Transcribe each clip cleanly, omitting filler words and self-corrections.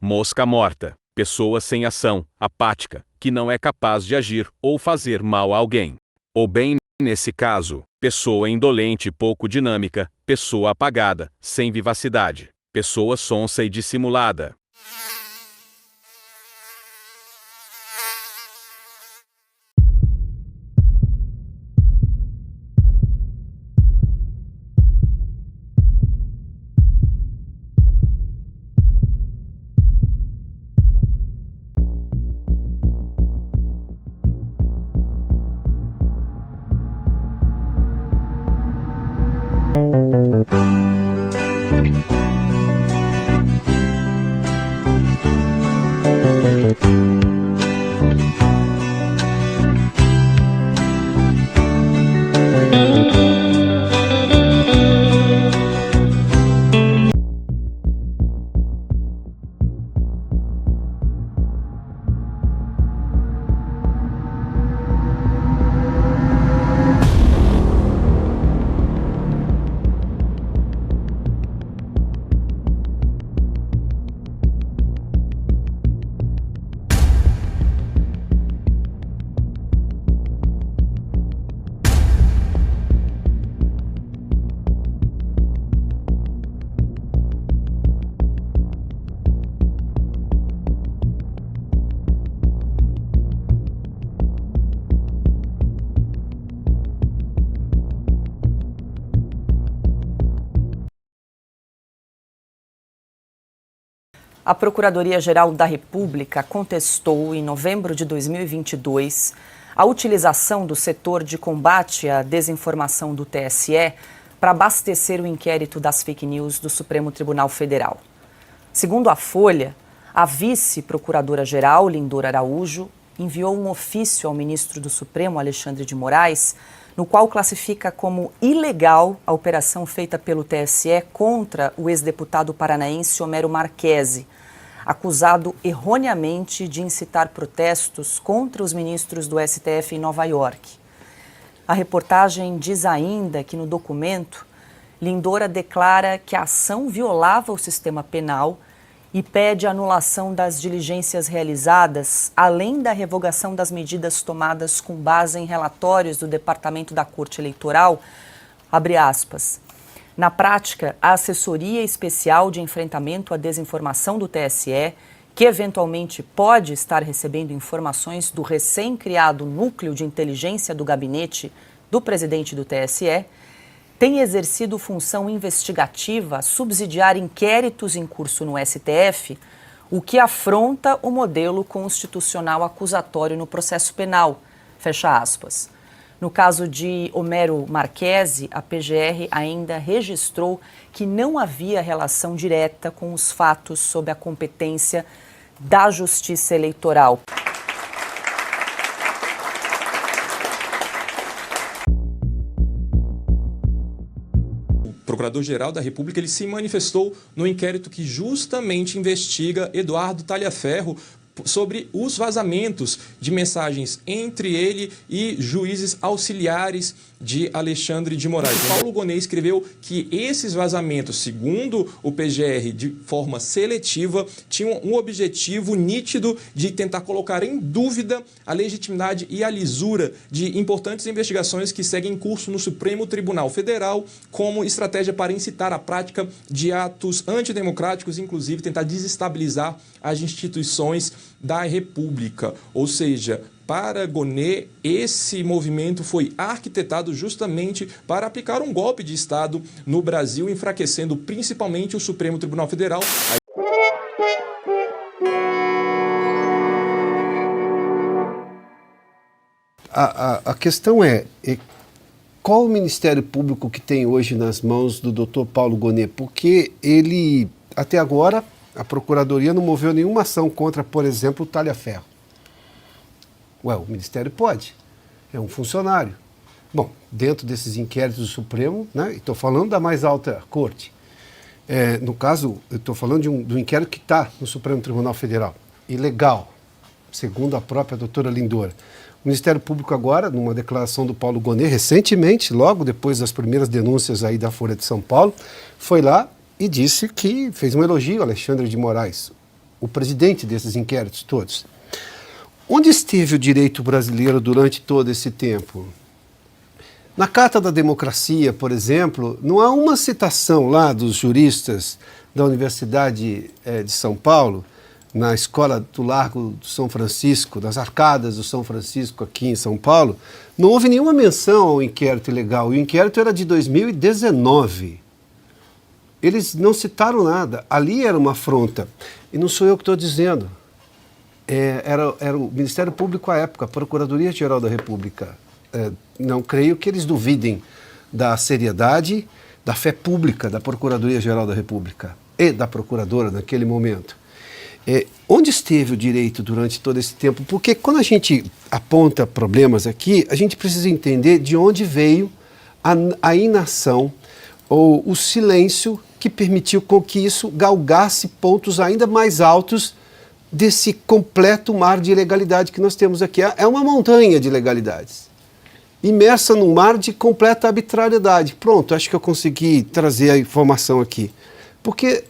Mosca morta, pessoa sem ação, apática, que não é capaz de agir ou fazer mal a alguém. Ou bem, nesse caso, pessoa indolente e pouco dinâmica, pessoa apagada, sem vivacidade, pessoa sonsa e dissimulada. A Procuradoria-Geral da República contestou, em novembro de 2022, a utilização do setor de combate à desinformação do TSE para abastecer o inquérito das fake news do Supremo Tribunal Federal. Segundo a Folha, a vice-procuradora-geral, Lindora Araújo, enviou um ofício ao ministro do Supremo, Alexandre de Moraes, no qual classifica como ilegal a operação feita pelo TSE contra o ex-deputado paranaense Homero Marchese, acusado erroneamente de incitar protestos contra os ministros do STF em Nova York. A reportagem diz ainda que no documento, Lindora declara que a ação violava o sistema penal e pede a anulação das diligências realizadas, além da revogação das medidas tomadas com base em relatórios do Departamento da Corte Eleitoral, abre aspas. Na prática, a Assessoria Especial de Enfrentamento à Desinformação do TSE, que eventualmente pode estar recebendo informações do recém-criado Núcleo de Inteligência do Gabinete do presidente do TSE, tem exercido função investigativa a subsidiar inquéritos em curso no STF, o que afronta o modelo constitucional acusatório no processo penal. Fecha aspas. No caso de Homero Marchese, a PGR ainda registrou que não havia relação direta com os fatos sob a competência da Justiça Eleitoral. O Procurador-Geral da República ele se manifestou no inquérito que justamente investiga Eduardo Talhaferro sobre os vazamentos de mensagens entre ele e juízes auxiliares de Alexandre de Moraes. Paulo Gonet escreveu que esses vazamentos, segundo o PGR, de forma seletiva, tinham um objetivo nítido de tentar colocar em dúvida a legitimidade e a lisura de importantes investigações que seguem em curso no Supremo Tribunal Federal, como estratégia para incitar a prática de atos antidemocráticos, inclusive tentar desestabilizar as instituições da República. Ou seja, para Gonet, esse movimento foi arquitetado justamente para aplicar um golpe de Estado no Brasil, enfraquecendo principalmente o Supremo Tribunal Federal. A questão é qual o Ministério Público que tem hoje nas mãos do Dr. Paulo Gonet? Porque ele, até agora, a Procuradoria não moveu nenhuma ação contra, por exemplo, o Talhaferro. Ué, o Ministério pode, é um funcionário. Bom, dentro desses inquéritos do Supremo, né, estou falando da mais alta corte. No caso, eu estou falando do inquérito que está no Supremo Tribunal Federal. Ilegal, segundo a própria doutora Lindora. O Ministério Público agora, numa declaração do Paulo Gonet, recentemente, logo depois das primeiras denúncias aí da Folha de São Paulo, foi lá e disse que fez um elogio a Alexandre de Moraes. o presidente desses inquéritos todos. Onde esteve o direito brasileiro durante todo esse tempo? Na Carta da Democracia, por exemplo, não há uma citação lá dos juristas da Universidade de São Paulo, na Escola do Largo do São Francisco, das Arcadas do São Francisco, aqui em São Paulo, não houve nenhuma menção ao inquérito ilegal. O inquérito era de 2019. Eles não citaram nada. Ali era uma afronta. E não sou eu que estou dizendo. Era o Ministério Público à época, a Procuradoria-Geral da República. Não creio que eles duvidem da seriedade, da fé pública da Procuradoria-Geral da República e da Procuradora naquele momento. Onde esteve o direito durante todo esse tempo? Porque quando a gente aponta problemas aqui, a gente precisa entender de onde veio a inação ou o silêncio que permitiu com que isso galgasse pontos ainda mais altos desse completo mar de ilegalidade que nós temos aqui. É uma montanha de ilegalidades, imersa num mar de completa arbitrariedade. Pronto, acho que eu consegui trazer a informação aqui. Porque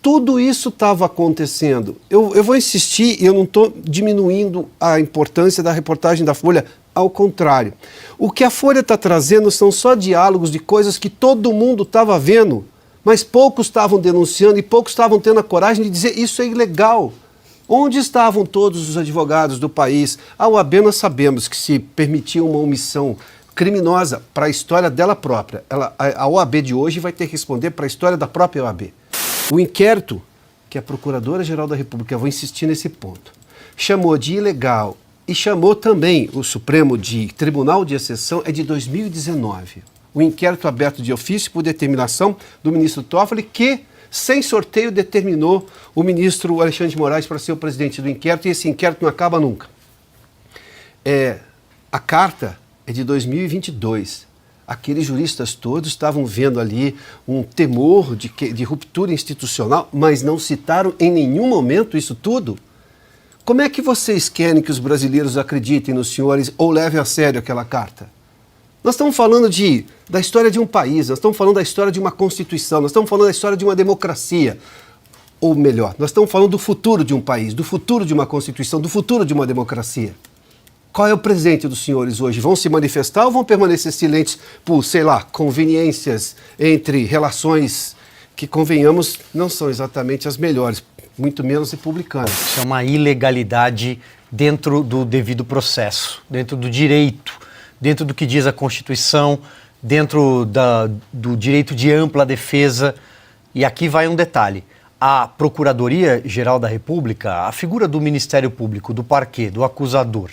tudo isso estava acontecendo. Eu vou insistir e eu não estou diminuindo a importância da reportagem da Folha, ao contrário. O que a Folha está trazendo são só diálogos de coisas que todo mundo estava vendo, mas poucos estavam denunciando e poucos estavam tendo a coragem de dizer isso é ilegal. Onde estavam todos os advogados do país? A OAB nós sabemos que se permitiu uma omissão criminosa para a história dela própria. A OAB de hoje vai ter que responder para a história da própria OAB. O inquérito que a Procuradora-Geral da República, eu vou insistir nesse ponto, chamou de ilegal e chamou também o Supremo de Tribunal de Exceção é de 2019. O inquérito aberto de ofício por determinação do ministro Toffoli que, sem sorteio, determinou o ministro Alexandre de Moraes para ser o presidente do inquérito e esse inquérito não acaba nunca. A carta é de 2022. Aqueles juristas todos estavam vendo ali um temor de ruptura institucional, mas não citaram em nenhum momento isso tudo. Como é que vocês querem que os brasileiros acreditem nos senhores ou levem a sério aquela carta? Nós estamos falando da história de um país, nós estamos falando da história de uma Constituição, nós estamos falando da história de uma democracia. Ou melhor, nós estamos falando do futuro de um país, do futuro de uma Constituição, do futuro de uma democracia. Qual é o presente dos senhores hoje? Vão se manifestar ou vão permanecer silentes por, sei lá, conveniências entre relações que, convenhamos, não são exatamente as melhores, muito menos republicanas? Isso é uma ilegalidade dentro do devido processo, dentro do direito, dentro do que diz a Constituição, dentro do direito de ampla defesa. E aqui vai um detalhe. A Procuradoria-Geral da República, a figura do Ministério Público, do parquê, do acusador,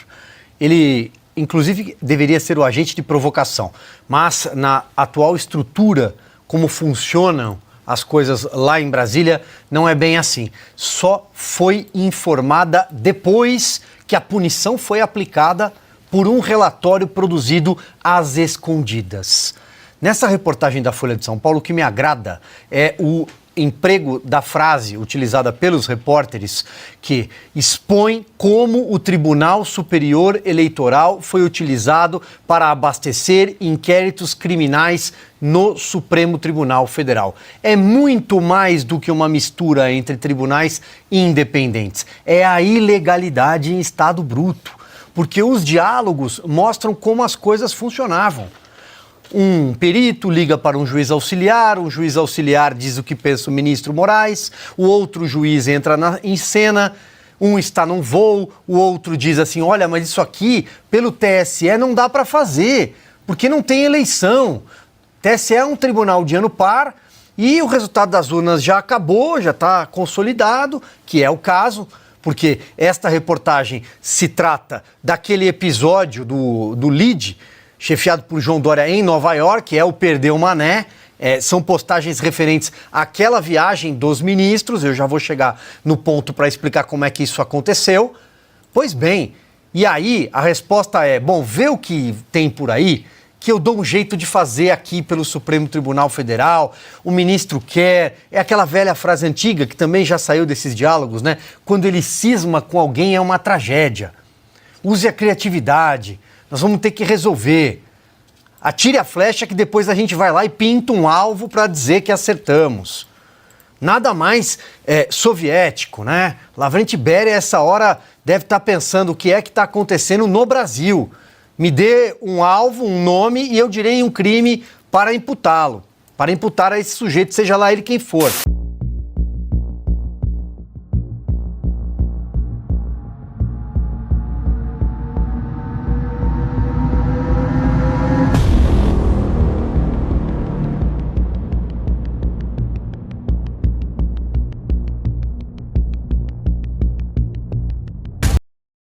ele, inclusive, deveria ser o agente de provocação, mas na atual estrutura, como funcionam as coisas lá em Brasília, não é bem assim. Só foi informada depois que a punição foi aplicada por um relatório produzido às escondidas. Nessa reportagem da Folha de São Paulo, o que me agrada é o emprego da frase utilizada pelos repórteres que expõe como o Tribunal Superior Eleitoral foi utilizado para abastecer inquéritos criminais no Supremo Tribunal Federal. É muito mais do que uma mistura entre tribunais independentes. É a ilegalidade em estado bruto, porque os diálogos mostram como as coisas funcionavam. Um perito liga para um juiz auxiliar diz o que pensa o ministro Moraes, o outro juiz entra em cena, um está num voo, o outro diz assim, olha, mas isso aqui, pelo TSE, não dá para fazer, porque não tem eleição. TSE é um tribunal de ano par e o resultado das urnas já acabou, já está consolidado, que é o caso, porque esta reportagem se trata daquele episódio do LIDE, chefiado por João Dória em Nova York, é o Perdeu Mané. São postagens referentes àquela viagem dos ministros, eu já vou chegar no ponto para explicar como é que isso aconteceu. Pois bem, e aí a resposta é, bom, vê o que tem por aí, que eu dou um jeito de fazer aqui pelo Supremo Tribunal Federal, o ministro quer, é aquela velha frase antiga que também já saiu desses diálogos, né? Quando ele cisma com alguém é uma tragédia. Use a criatividade. Nós vamos ter que resolver. Atire a flecha que depois a gente vai lá e pinta um alvo para dizer que acertamos. nada mais soviético, né? Lavrenti Beria, essa hora, deve estar pensando o que é que está acontecendo no Brasil. Me dê um alvo, um nome e eu direi um crime para imputá-lo, para imputar a esse sujeito, seja lá ele quem for.